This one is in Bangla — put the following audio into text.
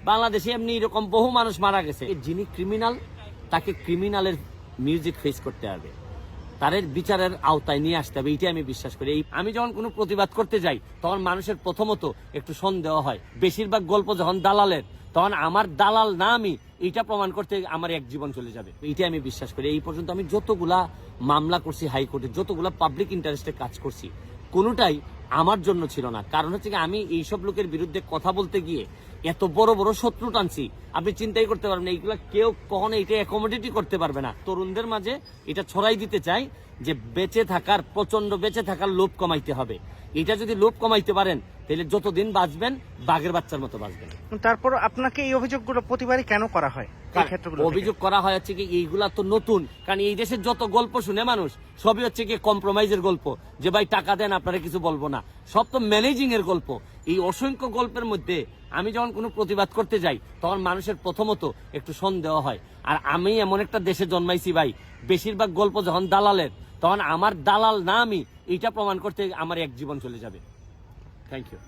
বাংলাদেশে এমনি এরকম বহু মানুষ মারা গেছে। যিনি ক্রিমিনাল তাকে ক্রিমিনালের মিউজিক ফেস করতে হবে, তাদের বিচারের আওতায় নিয়ে আসতে হবে, এইটাই আমি বিশ্বাস করি। আমি যখন কোনো প্রতিবাদ করতে যাই তখন মানুষের প্রথমত একটু সন্দেহ হয়। বেশিরভাগ গল্প যখন দালালের, তখন আমার দালাল না আমি, এইটা প্রমাণ করতে আমার এক জীবন চলে যাবে, এইটাই আমি বিশ্বাস করি। এই পর্যন্ত আমি যতগুলা মামলা করছি হাইকোর্টে, যতগুলা পাবলিক ইন্টারেস্টে কাজ করছি, কোনোটাই আমার জন্য ছিল না। কারণ হচ্ছে কি, আমি এইসব লোকের বিরুদ্ধে কথা বলতে গিয়ে এত বড় বড় শত্রু টানছি, আপনি চিন্তাই করতে পারবেন না। এইগুলা কেউ কখনো এটা অ্যাকোমোডেটই করতে পারবে না। তরুণদের মাঝে এটা ছড়াই দিতে চাই যে প্রচন্ড বেঁচে থাকার লোভ কমাইতে হবে। এটা যদি লোভ কমাইতে পারেন তাহলে যতদিন বাঁচবেন বাঘের বাচ্চার মতো বাঁচবেন। তারপর আপনাকে এই অভিযোগগুলো প্রতিবারই কেন করা হয়? এই ক্ষেত্রগুলো অভিযোগ করা হয় হচ্ছে কি, এইগুলা তো নতুন। কারণ এই দেশের যত গল্প শুনে মানুষ, সবই হচ্ছে কি কম্প্রোমাইজের গল্প, যে ভাই টাকা দেন আপনারা কিছু বলবো না। সব তো ম্যানেজিং এর গল্প। এই অসংখ্য গল্পের মধ্যে আমি যখন কোনো প্রতিবাদ করতে যাই তখন মানুষের প্রথমত একটু সন্দেহ হয়। আর আমি এমন একটা দেশে জন্মাইছি ভাই, বেশিরভাগ গল্প যখন দালালের, তখন আমার দালাল না আমি, এইটা প্রমাণ করতে আমার এক জীবন চলে যাবে। Thank you.